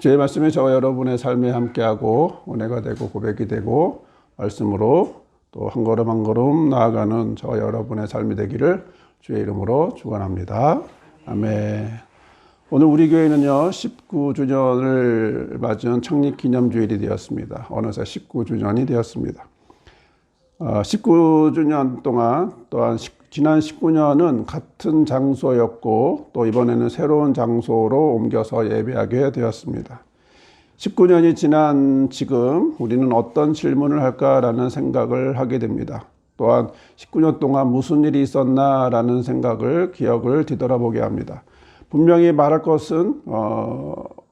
주의 말씀이 저와 여러분의 삶에 함께하고 은혜가 되고 고백이 되고 말씀으로 또 한 걸음 한 걸음 나아가는 저와 여러분의 삶이 되기를 주의 이름으로 축원합니다. 아멘. 오늘 우리 교회는요 19주년을 맞은 창립 기념주일이 되었습니다. 어느새 19주년이 되었습니다. 19주년 동안 또한 지난 19년은 같은 장소였고 또 이번에는 새로운 장소로 옮겨서 예배하게 되었습니다. 19년이 지난 지금 우리는 어떤 질문을 할까라는 생각을 하게 됩니다. 또한 19년 동안 무슨 일이 있었나라는 생각을 기억을 뒤돌아보게 합니다. 분명히 말할 것은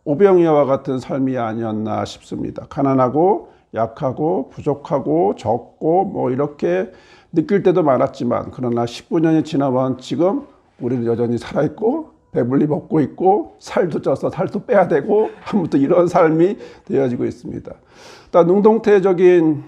오병이어와 같은 삶이 아니었나 싶습니다. 가난하고 약하고 부족하고 적고 이렇게 느낄 때도 많았지만 그러나 19년이 지나면 지금 우리는 여전히 살아있고 배불리 먹고 있고 살도 쪄서 살도 빼야 되고 아무튼 이런 삶이 되어지고 있습니다. 능동태적인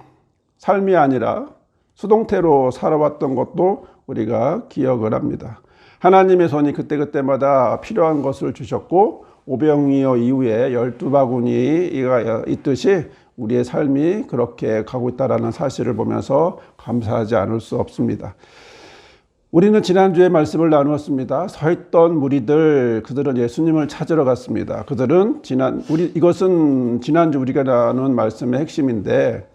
삶이 아니라 수동태로 살아왔던 것도 우리가 기억을 합니다. 하나님의 손이 그때그때마다 필요한 것을 주셨고 오병이어 이후에 12바구니가 있듯이 우리의 삶이 그렇게 가고 있다는 사실을 보면서 감사하지 않을 수 없습니다. 우리는 지난주에 말씀을 나누었습니다. 서 있던 무리들, 그들은 예수님을 찾으러 갔습니다. 이것은 지난주 우리가 나눈 말씀의 핵심인데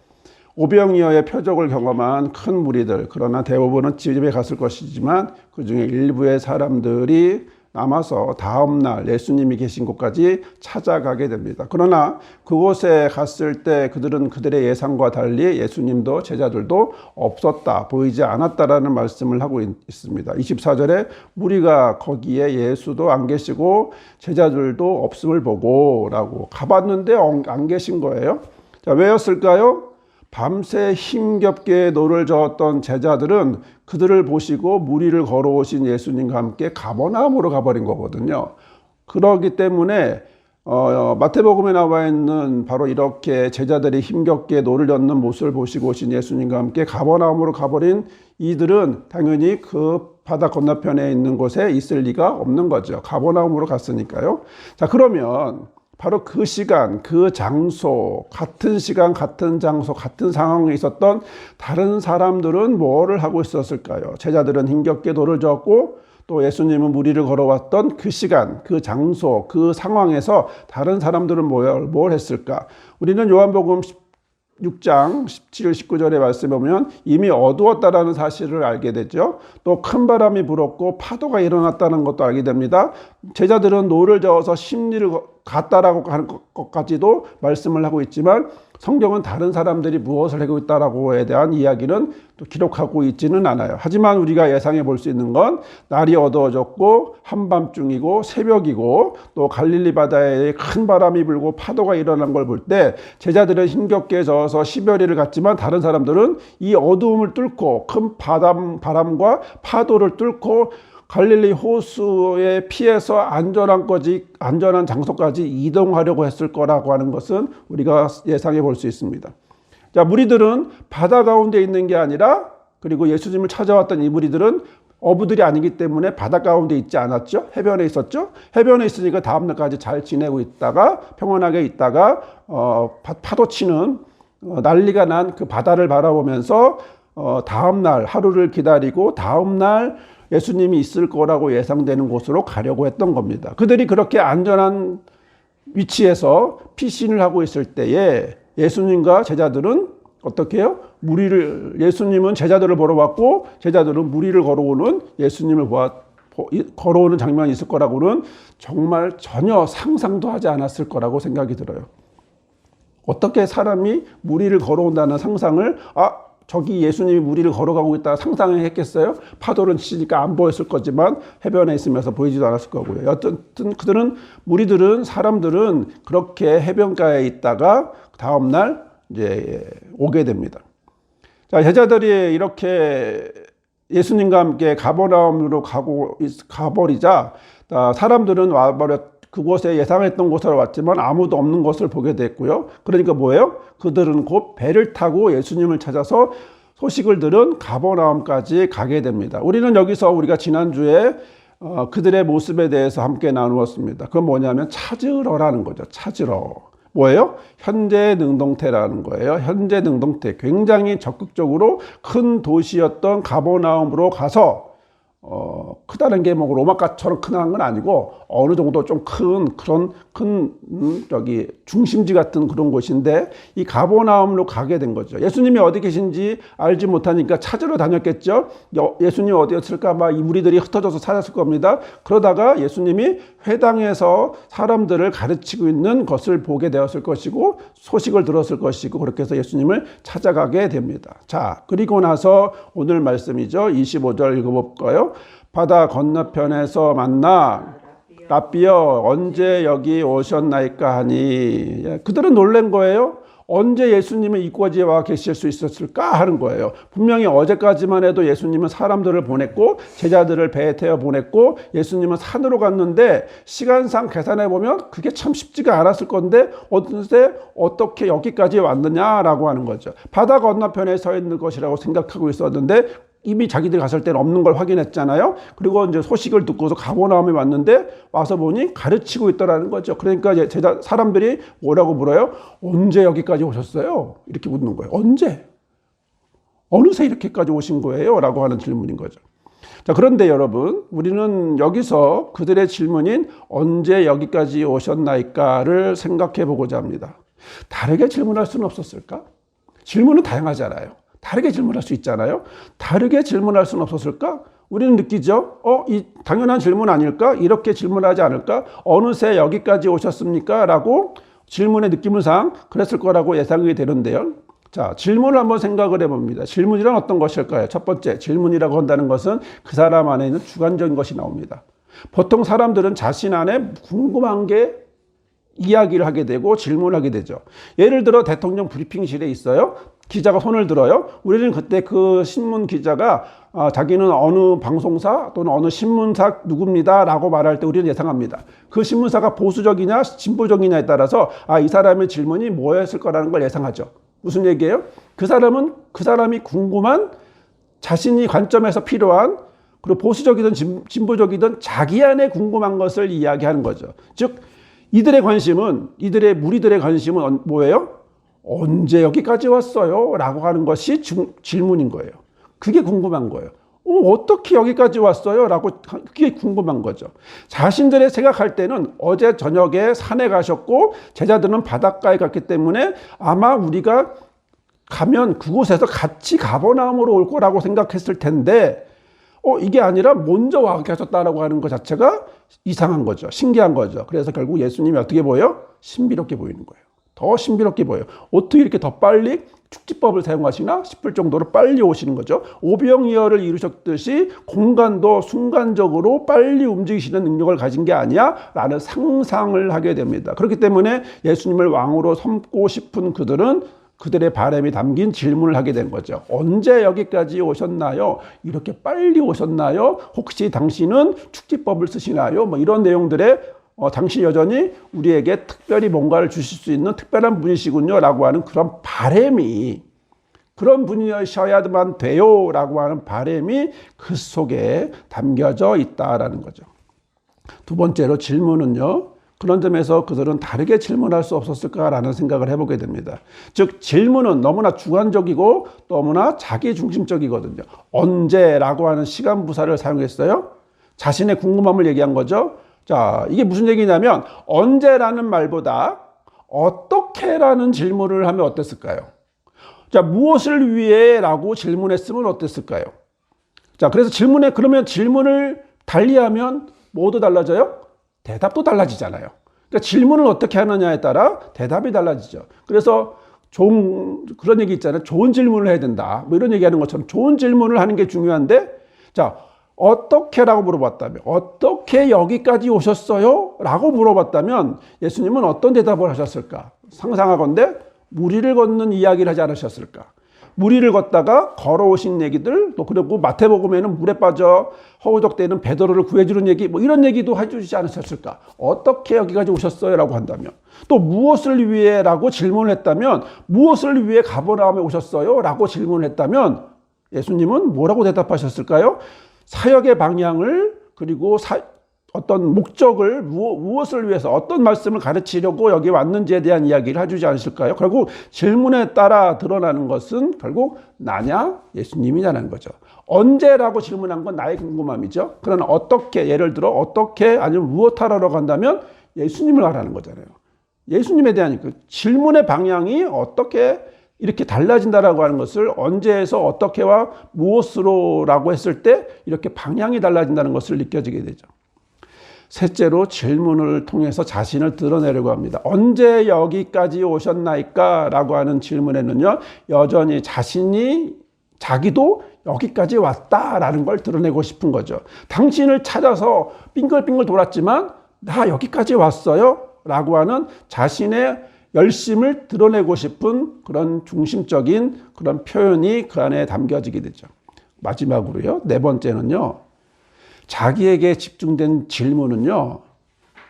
오병이어의 표적을 경험한 큰 무리들, 그러나 대부분은 집에 갔을 것이지만 그 중에 일부의 사람들이 남아서 다음날 예수님이 계신 곳까지 찾아가게 됩니다. 그러나 그곳에 갔을 때 그들은 그들의 예상과 달리 예수님도 제자들도 없었다, 보이지 않았다라는 말씀을 하고 있습니다. 24절에 무리가 거기에 예수도 안 계시고 제자들도 없음을 보고 라고 가봤는데 안 계신 거예요. 자, 왜였을까요? 밤새 힘겹게 노를 저었던 제자들은 그들을 보시고 무리를 걸어오신 예수님과 함께 가버나움으로 가버린 거거든요. 그렇기 때문에 마태복음에 나와 있는 바로 이렇게 제자들이 힘겹게 노를 젓는 모습을 보시고 오신 예수님과 함께 가버나움으로 가버린 이들은 당연히 그 바다 건너편에 있는 곳에 있을 리가 없는 거죠. 가버나움으로 갔으니까요. 자, 그러면 바로 그 시간, 그 장소, 같은 시간, 같은 장소, 같은 상황에 있었던 다른 사람들은 뭐를 하고 있었을까요? 제자들은 힘겹게 돌을 저었고 또 예수님은 무리를 걸어왔던 그 시간, 그 장소, 그 상황에서 다른 사람들은 뭘 했을까? 우리는 요한복음 6장 17, 19절의 말씀에 보면 이미 어두웠다라는 사실을 알게 되죠. 또 큰 바람이 불었고 파도가 일어났다는 것도 알게 됩니다. 제자들은 노를 저어서 심리를 갔다라고 하는 것까지도 말씀을 하고 있지만 성경은 다른 사람들이 무엇을 하고 있다라고에 대한 이야기는 또 기록하고 있지는 않아요. 하지만 우리가 예상해 볼 수 있는 건 날이 어두워졌고 한밤중이고 새벽이고 또 갈릴리 바다에 큰 바람이 불고 파도가 일어난 걸 볼 때 제자들은 힘겹게 저어서 시베리아를 갔지만 다른 사람들은 이 어두움을 뚫고 큰 바람과 파도를 뚫고 갈릴리 호수에 피해서 안전한 장소까지 이동하려고 했을 거라고 하는 것은 우리가 예상해 볼 수 있습니다. 자, 무리들은 바다 가운데 있는 게 아니라 그리고 예수님을 찾아왔던 이 무리들은 어부들이 아니기 때문에 바다 가운데 있지 않았죠. 해변에 있었죠. 해변에 있으니까 다음날까지 잘 지내고 있다가 평온하게 있다가 파도 치는 난리가 난 그 바다를 바라보면서 다음날 하루를 기다리고 다음날 예수님이 있을 거라고 예상되는 곳으로 가려고 했던 겁니다. 그들이 그렇게 안전한 위치에서 피신을 하고 있을 때에 예수님과 제자들은 어떻게 해요? 예수님은 제자들을 보러 왔고 제자들은 무리를 걸어오는 예수님을 걸어오는 장면이 있을 거라고는 정말 전혀 상상도 하지 않았을 거라고 생각이 들어요. 어떻게 사람이 무리를 걸어온다는 상상을 저기 예수님이 무리를 걸어가고 있다 상상을 했겠어요? 파도를 치니까 안 보였을 거지만 해변에 있으면서 보이지도 않았을 거고요. 여튼 사람들은 그렇게 해변가에 있다가 다음날 이제 오게 됩니다. 자, 제자들이 이렇게 예수님과 함께 가버나움으로 가버리자 사람들은 그곳에 예상했던 곳으로 왔지만 아무도 없는 것을 보게 됐고요. 그러니까 뭐예요? 그들은 곧 배를 타고 예수님을 찾아서 소식을 들은 가버나움까지 가게 됩니다. 우리는 여기서 우리가 지난주에 그들의 모습에 대해서 함께 나누었습니다. 그건 뭐냐면 찾으러라는 거죠. 찾으러. 뭐예요? 현재 능동태라는 거예요. 현재 능동태. 굉장히 적극적으로 큰 도시였던 가버나움으로 가서 크다는 게 뭐 로마까지처럼 크다는 건 아니고 어느 정도 좀 큰 중심지 같은 그런 곳인데 이 가버나움으로 가게 된 거죠. 예수님이 어디 계신지 알지 못하니까 찾으러 다녔겠죠. 예수님이 어디였을까 막 이 무리들이 흩어져서 찾았을 겁니다. 그러다가 예수님이 회당에서 사람들을 가르치고 있는 것을 보게 되었을 것이고 소식을 들었을 것이고 그렇게 해서 예수님을 찾아가게 됩니다. 자, 그리고 나서 오늘 말씀이죠. 25절 읽어볼까요? 바다 건너편에서 만나 랍비여 언제 여기 오셨나이까 하니 그들은 놀란 거예요. 언제 예수님은 이곳에 와 계실 수 있었을까 하는 거예요. 분명히 어제까지만 해도 예수님은 사람들을 보냈고 제자들을 배에 태워 보냈고 예수님은 산으로 갔는데 시간상 계산해 보면 그게 참 쉽지가 않았을 건데 어떻게 여기까지 왔느냐라고 하는 거죠. 바다 건너편에 서 있는 것이라고 생각하고 있었는데 이미 자기들 갔을 때는 없는 걸 확인했잖아요. 그리고 이제 소식을 듣고서 가버나움에 왔는데 와서 보니 가르치고 있더라는 거죠. 그러니까 사람들이 뭐라고 물어요? 언제 여기까지 오셨어요? 이렇게 묻는 거예요. 언제? 어느새 이렇게까지 오신 거예요? 라고 하는 질문인 거죠. 자, 그런데 여러분, 우리는 여기서 그들의 질문인 언제 여기까지 오셨나이까를 생각해 보고자 합니다. 다르게 질문할 수는 없었을까? 질문은 다양하잖아요. 다르게 질문할 수 있잖아요. 다르게 질문할 수는 없었을까? 우리는 느끼죠. 이 당연한 질문 아닐까? 이렇게 질문하지 않을까? 어느새 여기까지 오셨습니까? 라고 질문의 느낌상 그랬을 거라고 예상이 되는데요. 자, 질문을 한번 생각을 해봅니다. 질문이란 어떤 것일까요? 첫 번째, 질문이라고 한다는 것은 그 사람 안에 있는 주관적인 것이 나옵니다. 보통 사람들은 자신 안에 궁금한 게 이야기를 하게 되고 질문을 하게 되죠. 예를 들어 대통령 브리핑실에 있어요. 기자가 손을 들어요. 우리는 그때 그 신문 기자가 자기는 어느 방송사 또는 어느 신문사 누굽니다 라고 말할 때 우리는 예상합니다. 그 신문사가 보수적이냐 진보적이냐에 따라서 이 사람의 질문이 뭐였을 거라는 걸 예상하죠. 무슨 얘기예요? 그 사람이 궁금한 자신이 관점에서 필요한 그리고 보수적이든 진보적이든 자기 안에 궁금한 것을 이야기하는 거죠. 즉 이들의 무리들의 관심은 뭐예요? 언제 여기까지 왔어요? 라고 하는 것이 질문인 거예요. 그게 궁금한 거예요. 어떻게 여기까지 왔어요? 라고 그게 궁금한 거죠. 자신들의 생각할 때는 어제 저녁에 산에 가셨고 제자들은 바닷가에 갔기 때문에 아마 우리가 가면 그곳에서 같이 가버나움으로 올 거라고 생각했을 텐데 이게 아니라 먼저 와 계셨다라고 하는 것 자체가 이상한 거죠. 신기한 거죠. 그래서 결국 예수님이 어떻게 보여요? 신비롭게 보이는 거예요. 더 신비롭게 보여요. 어떻게 이렇게 더 빨리 축지법을 사용하시나 싶을 정도로 빨리 오시는 거죠. 오병이어를 이루셨듯이 공간도 순간적으로 빨리 움직이시는 능력을 가진 게 아니야? 라는 상상을 하게 됩니다. 그렇기 때문에 예수님을 왕으로 삼고 싶은 그들의 바람이 담긴 질문을 하게 된 거죠. 언제 여기까지 오셨나요? 이렇게 빨리 오셨나요? 혹시 당신은 축지법을 쓰시나요? 뭐 이런 내용들의 당신 여전히 우리에게 특별히 뭔가를 주실 수 있는 특별한 분이시군요 라고 하는 그런 바람이 그런 분이셔야만 돼요 라고 하는 바람이 그 속에 담겨져 있다라는 거죠. 두 번째로 질문은요. 그런 점에서 그들은 다르게 질문할 수 없었을까라는 생각을 해보게 됩니다. 즉 질문은 너무나 주관적이고 너무나 자기중심적이거든요. 언제라고 하는 시간 부사를 사용했어요. 자신의 궁금함을 얘기한 거죠. 자, 이게 무슨 얘기냐면 언제라는 말보다 어떻게라는 질문을 하면 어땠을까요? 자, 무엇을 위해 라고 질문했으면 어땠을까요? 자, 그래서 그러면 질문을 달리하면 뭐도 달라져요? 대답도 달라지잖아요. 그러니까 질문을 어떻게 하느냐에 따라 대답이 달라지죠. 그래서 그런 얘기 있잖아요. 좋은 질문을 해야 된다. 뭐 이런 얘기하는 것처럼 좋은 질문을 하는 게 중요한데, 자, 어떻게라고 물어봤다면, 어떻게 여기까지 오셨어요? 라고 물어봤다면 예수님은 어떤 대답을 하셨을까? 상상하건대 무리를 걷는 이야기를 하지 않으셨을까? 무리를 걷다가 걸어오신 얘기들, 또 그리고 마태복음에는 물에 빠져 허우적대는 베드로를 구해주는 얘기, 뭐 이런 얘기도 해주지 않으셨을까? 어떻게 여기까지 오셨어요? 라고 한다면, 또 무엇을 위해? 라고 질문을 했다면, 무엇을 위해 가버나움에 오셨어요? 라고 질문을 했다면 예수님은 뭐라고 대답하셨을까요? 사역의 방향을 그리고 어떤 목적을 무엇을 위해서 어떤 말씀을 가르치려고 여기 왔는지에 대한 이야기를 해주지 않으실까요? 결국 질문에 따라 드러나는 것은 결국 나냐 예수님이냐는 거죠. 언제라고 질문한 건 나의 궁금함이죠. 그러나 어떻게, 예를 들어 어떻게 아니면 무엇하러 간다면 예수님을 하라는 거잖아요. 예수님에 대한 그 질문의 방향이 어떻게 이렇게 달라진다라고 하는 것을 언제에서 어떻게와 무엇으로라고 했을 때 이렇게 방향이 달라진다는 것을 느껴지게 되죠. 셋째로 질문을 통해서 자신을 드러내려고 합니다. 언제 여기까지 오셨나이까? 라고 하는 질문에는요, 여전히 자기도 여기까지 왔다라는 걸 드러내고 싶은 거죠. 당신을 찾아서 빙글빙글 돌았지만 나 여기까지 왔어요? 라고 하는 자신의 열심을 드러내고 싶은 그런 중심적인 그런 표현이 그 안에 담겨지게 되죠. 마지막으로요, 네 번째는요, 자기에게 집중된 질문은요,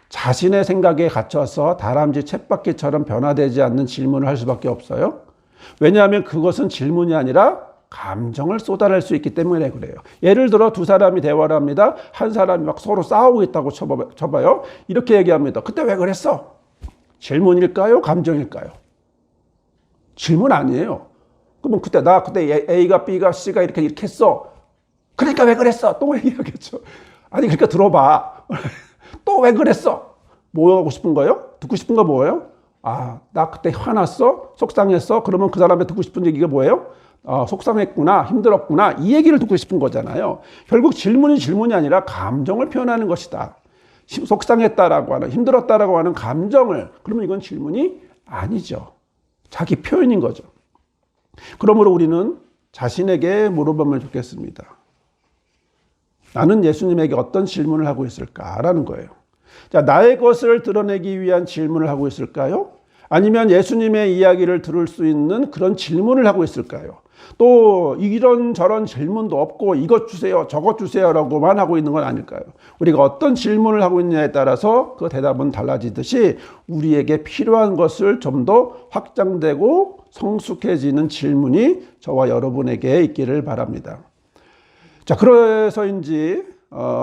자신의 생각에 갇혀서 다람쥐 쳇바퀴처럼 변화되지 않는 질문을 할 수밖에 없어요. 왜냐하면 그것은 질문이 아니라 감정을 쏟아낼 수 있기 때문에 그래요. 예를 들어 두 사람이 대화를 합니다. 한 사람이 막 서로 싸우고 있다고 쳐봐요. 이렇게 얘기합니다. 그때 왜 그랬어? 질문일까요? 감정일까요? 질문 아니에요. 그러면 그때 A가 B가 C가 이렇게 했어. 그러니까 왜 그랬어? 또 얘기하겠죠. 아니 그러니까 들어봐. 또 왜 그랬어? 뭐 하고 싶은 거예요? 듣고 싶은 거 뭐예요? 아, 나 그때 화났어? 속상했어? 그러면 그 사람이 듣고 싶은 얘기가 뭐예요? 속상했구나, 힘들었구나, 이 얘기를 듣고 싶은 거잖아요. 결국 질문이 아니라 감정을 표현하는 것이다. 속상했다라고 하는, 힘들었다라고 하는 감정을, 그러면 이건 질문이 아니죠. 자기 표현인 거죠. 그러므로 우리는 자신에게 물어보면 좋겠습니다. 나는 예수님에게 어떤 질문을 하고 있을까라는 거예요. 자, 나의 것을 드러내기 위한 질문을 하고 있을까요? 아니면 예수님의 이야기를 들을 수 있는 그런 질문을 하고 있을까요? 또 이런저런 질문도 없고 이것 주세요, 저것 주세요라고만 하고 있는 건 아닐까요? 우리가 어떤 질문을 하고 있느냐에 따라서 그 대답은 달라지듯이 우리에게 필요한 것을 좀 더 확장되고 성숙해지는 질문이 저와 여러분에게 있기를 바랍니다. 자, 그래서인지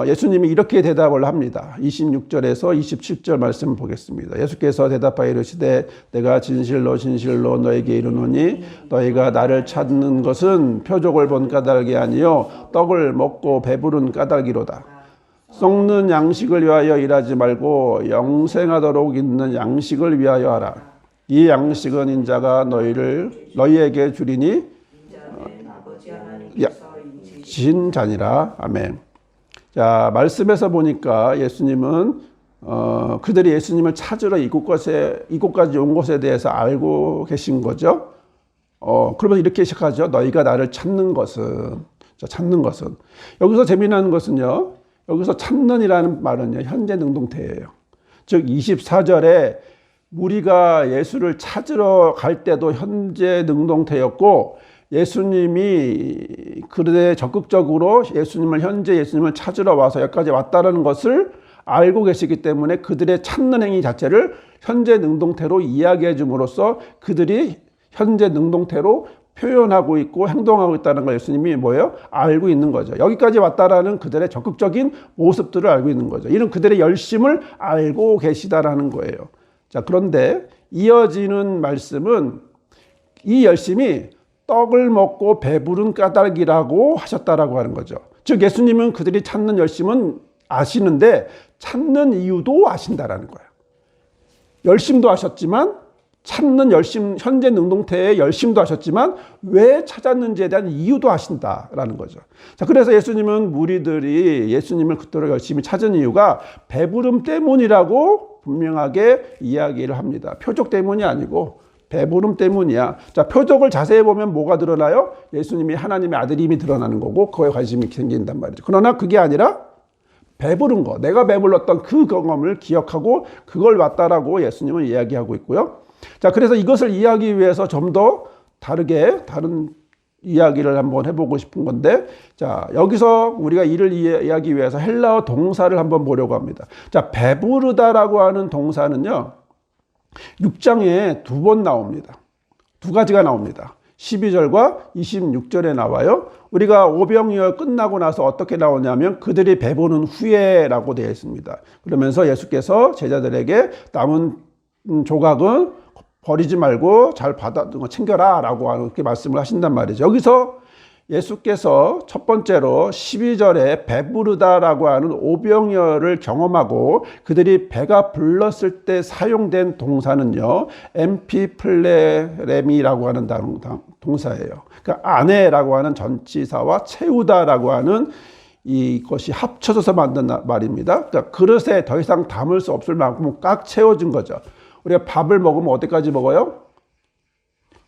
예수님이 이렇게 대답을 합니다. 26절에서 27절 말씀을 보겠습니다. 예수께서 대답하여 이르시되 내가 진실로 진실로 너에게 이르노니 너희가 나를 찾는 것은 표적을 본 까닭이 아니요 떡을 먹고 배부른 까닭이로다. 썩는 양식을 위하여 일하지 말고 영생하도록 있는 양식을 위하여 하라. 이 양식은 인자가 너희에게 주리니 진 자니라. 아멘. 자, 말씀에서 보니까 예수님은 그들이 예수님을 찾으러 이곳까지 온 것에 대해서 알고 계신 거죠. 그러면서 이렇게 시작하죠. 너희가 나를 찾는 것은, 여기서 재미난 것은요, 여기서 찾는이라는 말은요, 현재 능동태예요. 즉 24절에 무리가 예수를 찾으러 갈 때도 현재 능동태였고, 예수님이 그들의 적극적으로 예수님을 찾으러 와서 여기까지 왔다는 것을 알고 계시기 때문에 그들의 찾는 행위 자체를 현재 능동태로 이야기해 줌으로써 그들이 현재 능동태로 표현하고 있고 행동하고 있다는 걸 예수님이 뭐예요? 알고 있는 거죠. 여기까지 왔다라는 그들의 적극적인 모습들을 알고 있는 거죠. 이런 그들의 열심을 알고 계시다라는 거예요. 자, 그런데 이어지는 말씀은 이 열심이 떡을 먹고 배부른 까닭이라고 하셨다라고 하는 거죠. 즉 예수님은 그들이 찾는 열심은 아시는데 찾는 이유도 아신다라는 거예요. 열심도 하셨지만 찾는 열심, 현재 능동태의 열심도 하셨지만 왜 찾았는지에 대한 이유도 아신다라는 거죠. 자, 그래서 예수님은 무리들이 예수님을 그토록 열심히 찾은 이유가 배부름 때문이라고 분명하게 이야기를 합니다. 표적 때문이 아니고 배부름 때문이야. 자, 표적을 자세히 보면 뭐가 드러나요? 예수님이 하나님의 아들임이 드러나는 거고 그거에 관심이 생긴단 말이죠. 그러나 그게 아니라 배부른 거, 내가 배불렀던 그 경험을 기억하고 그걸 왔다라고 예수님은 이야기하고 있고요. 자, 그래서 이것을 이해하기 위해서 좀 더 다른 이야기를 한번 해보고 싶은 건데, 자, 여기서 우리가 이를 이해하기 위해서 헬라어 동사를 한번 보려고 합니다. 자, 배부르다라고 하는 동사는요, 6장에 2번 나옵니다. 두 가지가 나옵니다. 12절과 26절에 나와요. 우리가 오병이어 끝나고 나서 어떻게 나오냐면 그들이 배부른 후에라고 되어 있습니다. 그러면서 예수께서 제자들에게 남은 조각은 버리지 말고 잘 받아 챙겨라 라고 이렇게 말씀을 하신단 말이죠. 여기서 예수께서 첫 번째로 12절에 배부르다라고 하는 오병이어를 경험하고 그들이 배가 불렀을 때 사용된 동사는요, 엠피플레렘이라고 하는 동사예요. 그러니까 아내라고 하는 전치사와 채우다라고 하는 이것이 합쳐져서 만든 말입니다. 그러니까 그릇에 더 이상 담을 수 없을 만큼 꽉 채워진 거죠. 우리가 밥을 먹으면 어디까지 먹어요?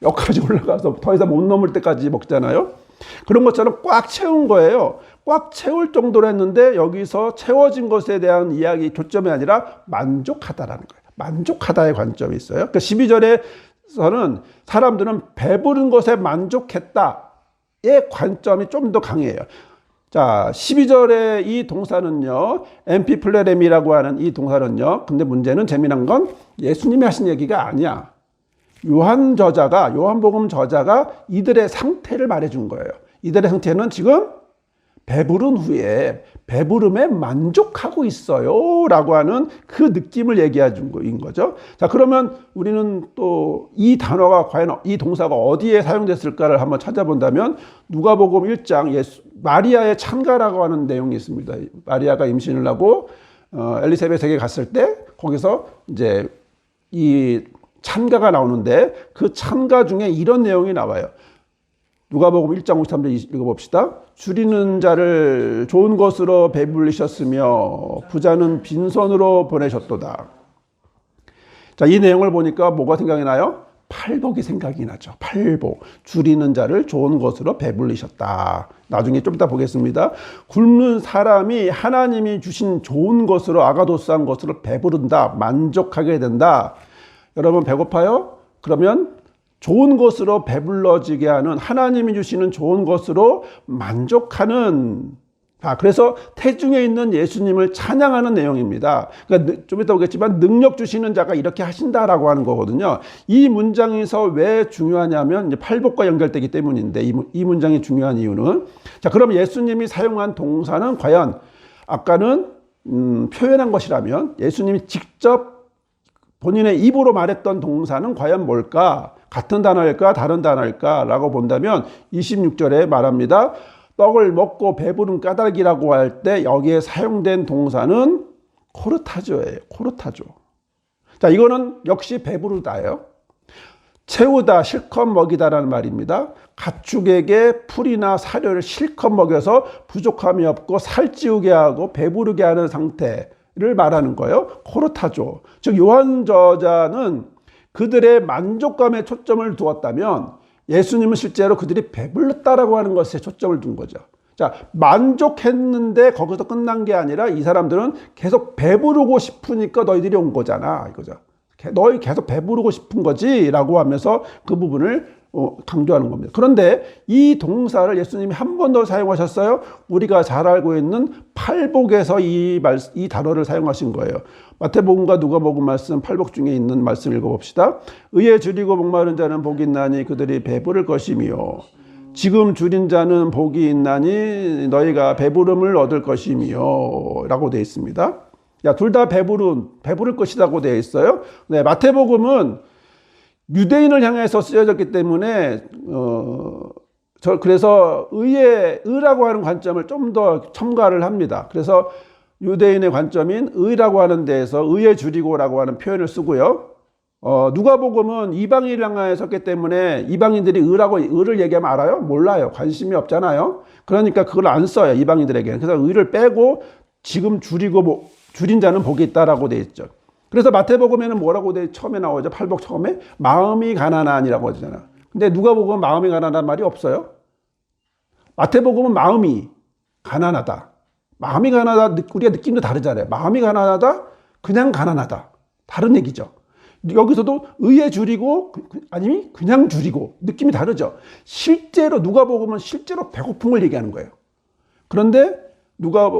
여기까지 올라가서 더 이상 못 넘을 때까지 먹잖아요. 그런 것처럼 꽉 채운 거예요. 꽉 채울 정도로 했는데 여기서 채워진 것에 대한 이야기 초점이 아니라 만족하다라는 거예요. 만족하다의 관점이 있어요. 그러니까 12절에서는 사람들은 배부른 것에 만족했다의 관점이 좀 더 강해요. 자, 12절의 이 동사는요, 엠피플레렘이라고 하는 이 동사는요, 근데 문제는 재미난 건 예수님이 하신 얘기가 아니야. 요한복음 저자가 이들의 상태를 말해준 거예요. 이들의 상태는 지금 배부른 후에 배부름에 만족하고 있어요 라고 하는 그 느낌을 얘기해 준 거인 거죠. 자, 그러면 우리는 또 이 단어가 과연 이 동사가 어디에 사용됐을까를 한번 찾아본다면 누가복음 1장 마리아의 찬가라고 하는 내용이 있습니다. 마리아가 임신을 하고 엘리사벳에게 갔을 때 거기서 이제 이 찬가가 나오는데 그 찬가 중에 이런 내용이 나와요. 누가복음 1장 53절 읽어봅시다. 줄이는 자를 좋은 것으로 배불리셨으며 부자는 빈손으로 보내셨도다. 자, 이 내용을 보니까 뭐가 생각이 나요? 팔복이 생각이 나죠. 팔복. 줄이는 자를 좋은 것으로 배불리셨다. 나중에 좀 이따 보겠습니다. 굶는 사람이 하나님이 주신 좋은 것으로 아가도스한 것으로 배부른다. 만족하게 된다. 여러분 배고파요? 그러면 좋은 것으로 배불러지게 하는 하나님이 주시는 좋은 것으로 만족하는, 그래서 태중에 있는 예수님을 찬양하는 내용입니다. 그러니까 좀 이따 보겠지만 능력 주시는 자가 이렇게 하신다라고 하는 거거든요. 이 문장에서 왜 중요하냐면 이제 팔복과 연결되기 때문인데 이 문장이 중요한 이유는, 자, 그럼 예수님이 사용한 동사는 과연 아까는 표현한 것이라면 예수님이 직접 본인의 입으로 말했던 동사는 과연 뭘까? 같은 단어일까? 다른 단어일까? 라고 본다면 26절에 말합니다. 떡을 먹고 배부른 까닭이라고 할 때 여기에 사용된 동사는 코르타조예요. 코르타조. 자, 이거는 역시 배부르다예요. 채우다, 실컷 먹이다라는 말입니다. 가축에게 풀이나 사료를 실컷 먹여서 부족함이 없고 살찌우게 하고 배부르게 하는 상태를 말하는 거예요. 코르타조. 즉 요한 저자는 그들의 만족감에 초점을 두었다면 예수님은 실제로 그들이 배불렀다라고 하는 것에 초점을 둔 거죠. 자, 만족했는데 거기서 끝난 게 아니라 이 사람들은 계속 배부르고 싶으니까 너희들이 온 거잖아, 이거죠. 너희 계속 배부르고 싶은 거지 라고 하면서 그 부분을 강조하는 겁니다. 그런데 이 동사를 예수님이 한 번 더 사용하셨어요. 우리가 잘 알고 있는 팔복에서 이 단어를 사용하신 거예요. 마태복음과 누가복음 말씀 팔복 중에 있는 말씀 읽어봅시다. 의에 줄이고 목마른 자는 복이 있나니 그들이 배부를 것이며 지금 줄인 자는 복이 있나니 너희가 배부름을 얻을 것이며 라고 되어 있습니다. 둘 다 배부를 것이라고 되어 있어요. 네, 마태복음은 유대인을 향해서 쓰여졌기 때문에 그래서 의라고 하는 관점을 좀 더 첨가를 합니다. 그래서 유대인의 관점인 의라고 하는 데에서 의에 줄이고라고 하는 표현을 쓰고요. 누가복음은 이방인을 향하여 섰기 때문에 이방인들이 의를 얘기하면 알아요? 몰라요. 관심이 없잖아요. 그러니까 그걸 안 써요, 이방인들에게는. 그래서 의를 빼고 지금 줄인 자는 복이 있다라고 돼 있죠. 그래서 마태복음에는 뭐라고 처음에 나오죠? 팔복 처음에 마음이 가난하니라고 하잖아요. 근데 누가복음은 마음이 가난한 말이 없어요. 마태복음은 마음이 가난하다. 마음이 가난하다, 우리가 느낌도 다르잖아요. 마음이 가난하다, 그냥 가난하다. 다른 얘기죠. 여기서도 의에 줄이고 아니면 그냥 줄이고 느낌이 다르죠. 실제로 누가복음은 실제로 배고픈 걸 얘기하는 거예요. 그런데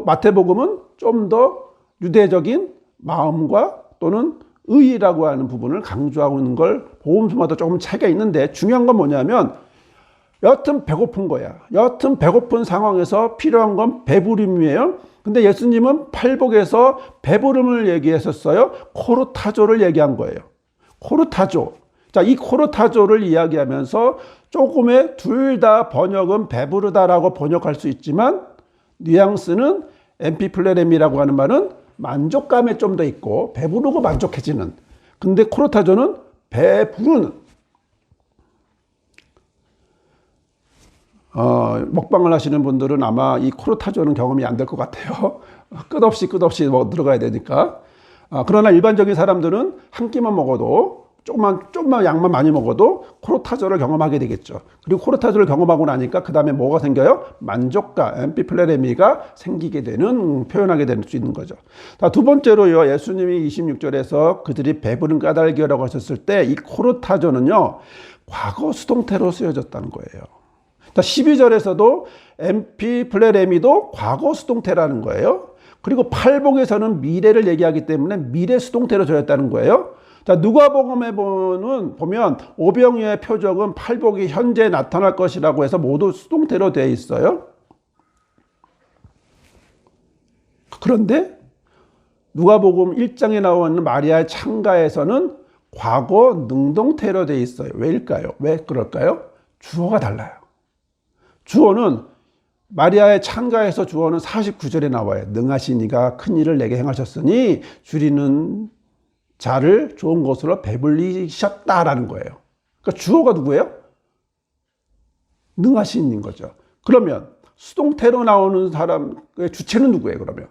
마태복음은 좀 더 유대적인 마음과 또는 의라고 하는 부분을 강조하고 있는 걸 복음서마다 조금 차이가 있는데 중요한 건 뭐냐면 여하튼 배고픈 거야. 여하튼 배고픈 상황에서 필요한 건 배부름이에요. 근데 예수님은 팔복에서 배부름을 얘기했었어요. 코르타조를 얘기한 거예요. 코르타조. 자, 이 코르타조를 이야기하면서 조금의 둘 다 번역은 배부르다라고 번역할 수 있지만 뉘앙스는 엠피플레렘이라고 하는 말은 만족감에 좀 더 있고 배부르고 만족해지는. 근데 코르타조는 배부르는. 먹방을 하시는 분들은 아마 이 코르타조는 경험이 안 될 것 같아요. 끝없이 뭐 들어가야 되니까. 그러나 일반적인 사람들은 한 끼만 먹어도 조금만 양만 많이 먹어도 코르타조를 경험하게 되겠죠. 그리고 코르타조를 경험하고 나니까 그 다음에 뭐가 생겨요? 만족감, 엠피플레레미가 생기게 되는, 표현하게 될 수 있는 거죠. 자, 두 번째로요, 예수님이 26절에서 그들이 배부른 까닭이라고 하셨을 때 이 코르타조는요, 과거 수동태로 쓰여졌다는 거예요. 12절에서도 엠피플레레미도 과거 수동태라는 거예요. 그리고 팔복에서는 미래를 얘기하기 때문에 미래 수동태로 되었다는 거예요. 자, 누가복음에 보면 오병이어의 표적은 팔복이 현재 나타날 것이라고 해서 모두 수동태로 되어 있어요. 그런데 누가복음 1장에 나오는 마리아의 창가에서는 과거 능동태로 되어 있어요. 왜일까요? 왜 그럴까요? 주어가 달라요. 주어는 마리아의 창가에서 주어는 49절에 나와요. 능하신 이가 큰 일을 내게 행하셨으니 줄이는 자를 좋은 것으로 배불리셨다라는 거예요. 그러니까 주어가 누구예요? 능하신 이인 거죠. 그러면 수동태로 나오는 사람의 주체는 누구예요? 그러면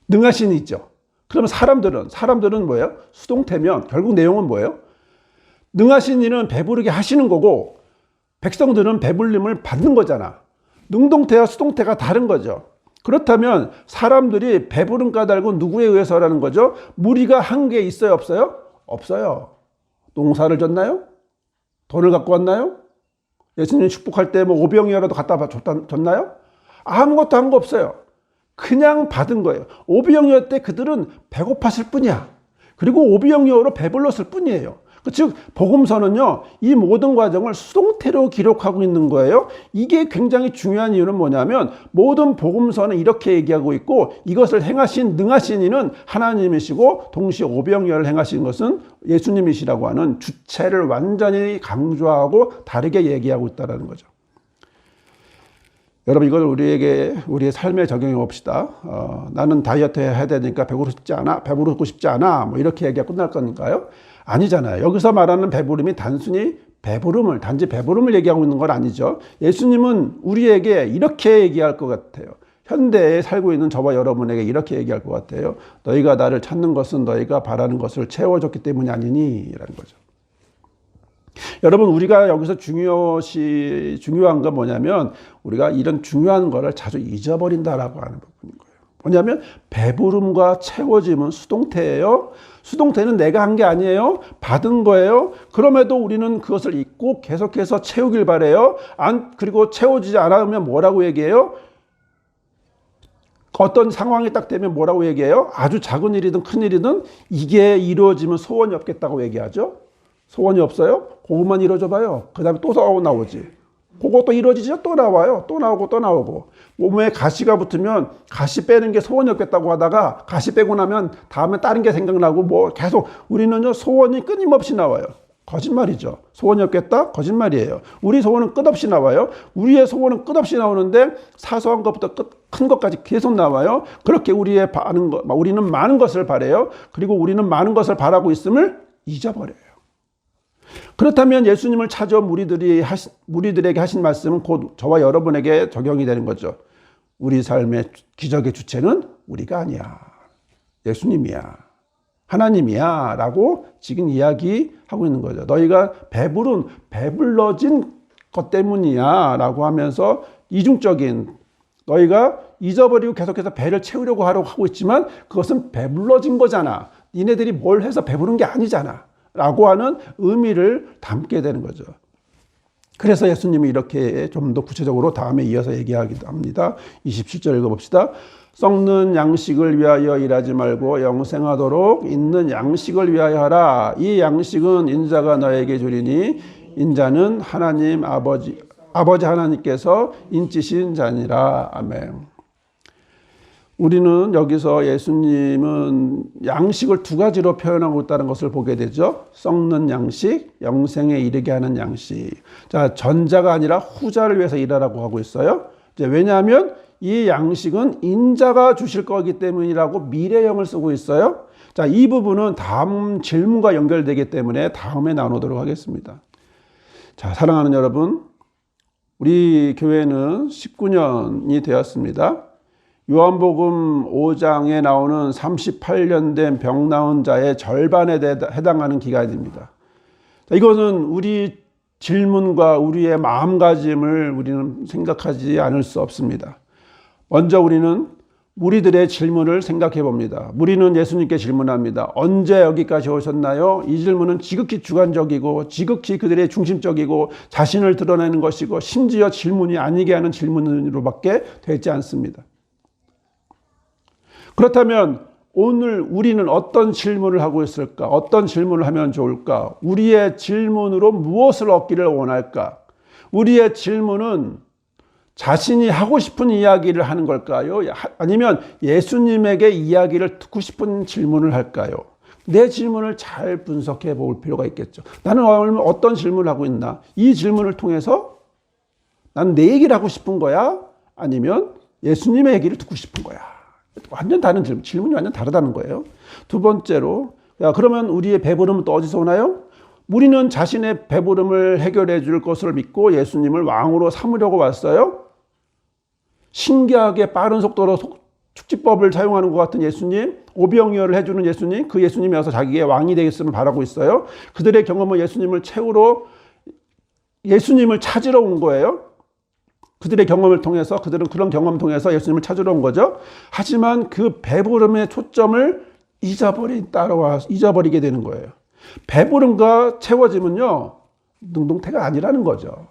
능하신 이죠. 그러면 사람들은 뭐예요? 수동태면 결국 내용은 뭐예요? 능하신 이는 배부르게 하시는 거고 백성들은 배불림을 받는 거잖아. 능동태와 수동태가 다른 거죠. 그렇다면 사람들이 배부른 까닭은 누구에 의해서라는 거죠? 무리가 한 게 있어요, 없어요? 없어요. 농사를 졌나요? 돈을 갖고 왔나요? 예수님 축복할 때 뭐 오병이어라도 갖다 줬나요? 아무것도 한 거 없어요. 그냥 받은 거예요. 오병이어 때 그들은 배고팠을 뿐이야. 그리고 오병이어로 배불렀을 뿐이에요. 즉 복음서는요, 이 모든 과정을 수동태로 기록하고 있는 거예요. 이게 굉장히 중요한 이유는 뭐냐면 모든 복음서는 이렇게 얘기하고 있고 이것을 행하신 능하신 이는 하나님이시고 동시에 오병이어를 행하신 것은 예수님이시라고 하는 주체를 완전히 강조하고 다르게 얘기하고 있다는 거죠. 여러분, 이걸 우리의 삶에 적용해 봅시다. 나는 다이어트 해야 되니까 배부르고 싶지 않아. 뭐 이렇게 얘기가 끝날 건가요? 아니잖아요. 여기서 말하는 배부름이 단지 배부름을 얘기하고 있는 건 아니죠. 예수님은 우리에게 이렇게 얘기할 것 같아요. 현대에 살고 있는 저와 여러분에게 이렇게 얘기할 것 같아요. 너희가 나를 찾는 것은 너희가 바라는 것을 채워줬기 때문이 아니니? 라는 거죠. 여러분, 우리가 여기서 중요한 건 뭐냐면 우리가 이런 중요한 거를 자주 잊어버린다라고 하는 부분인 거예요. 뭐냐면 배부름과 채워짐은 수동태예요. 수동태는 내가 한 게 아니에요. 받은 거예요. 그럼에도 우리는 그것을 잊고 계속해서 채우길 바래요. 그리고 채워지지 않으면 뭐라고 얘기해요? 어떤 상황이 딱 되면 뭐라고 얘기해요? 아주 작은 일이든 큰 일이든 이게 이루어지면 소원이 없겠다고 얘기하죠. 소원이 없어요? 그것만 이루어져 봐요. 그 다음에 또 나오지. 그것도 이루어지죠? 또 나와요. 또 나오고. 몸에 가시가 붙으면 가시 빼는 게 소원이 없겠다고 하다가 가시 빼고 나면 다음에 다른 게 생각나고 뭐 계속 우리는요, 소원이 끊임없이 나와요. 거짓말이죠. 소원이 없겠다? 거짓말이에요. 우리 소원은 끝없이 나와요. 우리의 소원은 끝없이 나오는데 사소한 것부터 큰 것까지 계속 나와요. 그렇게 우리는 많은 것을 바래요. 그리고 우리는 많은 것을 바라고 있음을 잊어버려요. 그렇다면 예수님을 찾아온 무리들에게 하신 말씀은 곧 저와 여러분에게 적용이 되는 거죠. 우리 삶의 기적의 주체는 우리가 아니야. 예수님이야. 하나님이야. 라고 지금 이야기하고 있는 거죠. 너희가 배불러진 것 때문이야. 라고 하면서 이중적인, 너희가 잊어버리고 계속해서 배를 채우려고 하고 있지만 그것은 배불러진 거잖아. 니네들이 뭘 해서 배부른 게 아니잖아. 라고 하는 의미를 담게 되는 거죠. 그래서 예수님이 이렇게 좀 더 구체적으로 다음에 이어서 얘기하기도 합니다. 27절 읽어봅시다. 썩는 양식을 위하여 일하지 말고 영생하도록 있는 양식을 위하여 하라. 이 양식은 인자가 너에게 주리니 인자는 하나님 아버지 하나님께서 인치신 자니라. 아멘. 우리는 여기서 예수님은 양식을 두 가지로 표현하고 있다는 것을 보게 되죠. 썩는 양식, 영생에 이르게 하는 양식. 자, 전자가 아니라 후자를 위해서 일하라고 하고 있어요. 이제 왜냐하면 이 양식은 인자가 주실 거기 때문이라고 미래형을 쓰고 있어요. 자, 이 부분은 다음 질문과 연결되기 때문에 다음에 나누도록 하겠습니다. 자, 사랑하는 여러분, 우리 교회는 19년이 되었습니다. 요한복음 5장에 나오는 38년 된 병 나은 자의 절반에 해당하는 기간입니다. 이것은 우리 질문과 우리의 마음가짐을 우리는 생각하지 않을 수 없습니다. 먼저 우리는 무리들의 질문을 생각해 봅니다. 무리는 예수님께 질문합니다. 언제 여기까지 오셨나요? 이 질문은 지극히 주관적이고 지극히 그들의 중심적이고 자신을 드러내는 것이고 심지어 질문이 아니게 하는 질문으로밖에 되지 않습니다. 그렇다면 오늘 우리는 어떤 질문을 하고 있을까? 어떤 질문을 하면 좋을까? 우리의 질문으로 무엇을 얻기를 원할까? 우리의 질문은 자신이 하고 싶은 이야기를 하는 걸까요? 아니면 예수님에게 이야기를 듣고 싶은 질문을 할까요? 내 질문을 잘 분석해 볼 필요가 있겠죠. 나는 어떤 질문을 하고 있나? 이 질문을 통해서 나는 내 얘기를 하고 싶은 거야? 아니면 예수님의 얘기를 듣고 싶은 거야? 완전 다른 질문이 완전 다르다는 거예요. 두 번째로, 그러면 우리의 배부름은 또 어디서 오나요? 우리는 자신의 배부름을 해결해 줄 것을 믿고 예수님을 왕으로 삼으려고 왔어요. 신기하게 빠른 속도로 축지법을 사용하는 것 같은 예수님, 오병이어를 해주는 예수님, 그 예수님이 와서 자기의 왕이 되겠음을 바라고 있어요. 그들의 경험은 예수님을 찾으러 온 거예요. 그들의 경험을 통해서, 그들은 그런 경험을 통해서 예수님을 찾으러 온 거죠. 하지만 그 배부름의 초점을 잊어버리게 되는 거예요. 배부름과 채워짐은요, 능동태가 아니라는 거죠.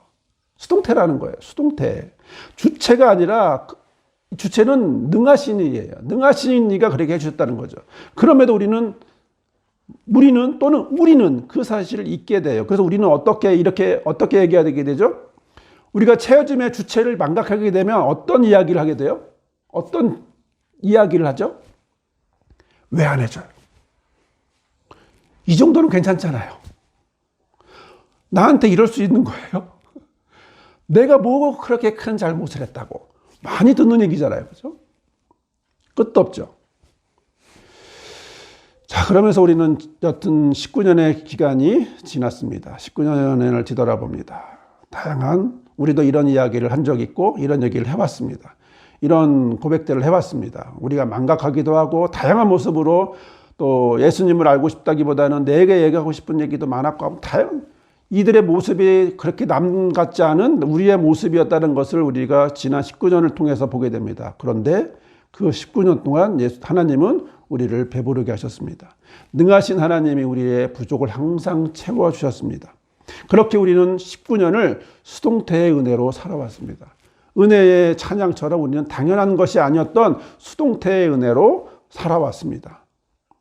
수동태라는 거예요. 수동태. 주체가 아니라, 주체는 능하신 이예요. 능하신 이가 그렇게 해주셨다는 거죠. 그럼에도 우리는 그 사실을 잊게 돼요. 그래서 우리는 어떻게 얘기하게 되죠? 우리가 채워짐의 주체를 망각하게 되면 어떤 이야기를 하게 돼요? 어떤 이야기를 하죠? 왜 안 해줘요? 이 정도는 괜찮잖아요. 나한테 이럴 수 있는 거예요? 내가 뭐 그렇게 큰 잘못을 했다고. 많이 듣는 얘기잖아요. 그죠? 끝도 없죠. 자, 그러면서 우리는 여튼 19년의 기간이 지났습니다. 19년을 뒤돌아봅니다. 우리도 이런 이야기를 한 적이 있고, 이런 얘기를 해봤습니다. 이런 고백들을 해봤습니다. 우리가 망각하기도 하고, 다양한 모습으로 또 예수님을 알고 싶다기보다는 내게 얘기하고 싶은 얘기도 많았고, 이들의 모습이 그렇게 남 같지 않은 우리의 모습이었다는 것을 우리가 지난 19년을 통해서 보게 됩니다. 그런데 그 19년 동안 하나님은 우리를 배부르게 하셨습니다. 능하신 하나님이 우리의 부족을 항상 채워주셨습니다. 그렇게 우리는 19년을 수동태의 은혜로 살아왔습니다. 은혜의 찬양처럼 우리는 당연한 것이 아니었던 수동태의 은혜로 살아왔습니다.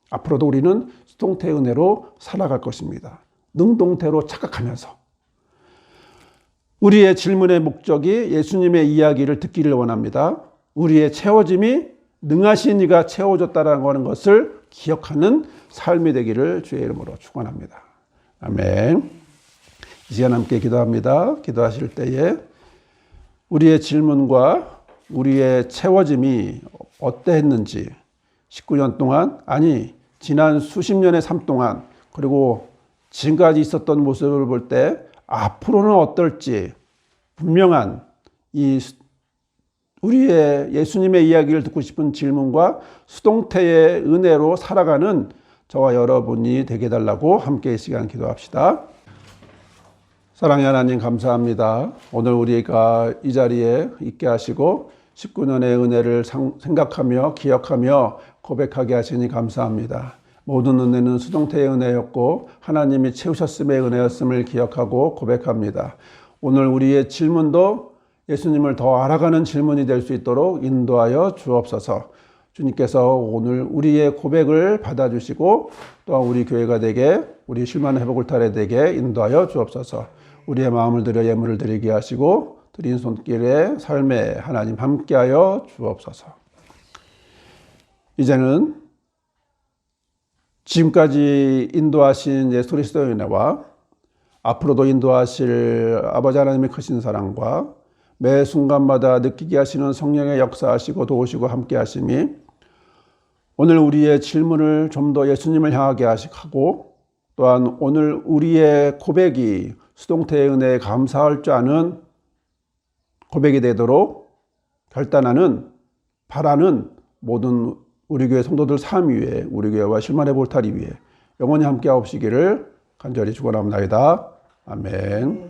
앞으로도 우리는 수동태의 은혜로 살아갈 것입니다. 능동태로 착각하면서. 우리의 질문의 목적이 예수님의 이야기를 듣기를 원합니다. 우리의 채워짐이 능하신 이가 채워줬다는 것을 기억하는 삶이 되기를 주의 이름으로 축원합니다. 아멘. 이 시간 함께 기도합니다. 기도하실 때에 우리의 질문과 우리의 채워짐이 어떠했는지 19년 동안, 아니 지난 수십 년의 삶 동안, 그리고 지금까지 있었던 모습을 볼 때 앞으로는 어떨지 분명한 우리의 예수님의 이야기를 듣고 싶은 질문과 수동태의 은혜로 살아가는 저와 여러분이 되게 해달라고 함께 이 시간 기도합시다. 사랑의 하나님 감사합니다. 오늘 우리가 이 자리에 있게 하시고 19년의 은혜를 생각하며 기억하며 고백하게 하시니 감사합니다. 모든 은혜는 수동태의 은혜였고 하나님이 채우셨음의 은혜였음을 기억하고 고백합니다. 오늘 우리의 질문도 예수님을 더 알아가는 질문이 될 수 있도록 인도하여 주옵소서. 주님께서 오늘 우리의 고백을 받아주시고 또한 우리 교회가 되게, 우리 실만 회복을 탈에 되게 인도하여 주옵소서. 우리의 마음을 들여 예물을 드리게 하시고 드린 손길에 삶에 하나님 함께하여 주옵소서. 이제는 지금까지 인도하신 예수 그리스도의 은혜와 앞으로도 인도하실 아버지 하나님의 크신 사랑과 매 순간마다 느끼게 하시는 성령의 역사하시고 도우시고 함께 하심이 오늘 우리의 질문을 좀 더 예수님을 향하게 하시고 또한 오늘 우리의 고백이 수동태의 은혜에 감사할 줄 아는 고백이 되도록 결단하는 바라는 모든 우리 교회 성도들 삶 위에 우리 교회와 실만의 볼타리 위에 영원히 함께 하옵시기를 간절히 축원합니다. 아멘.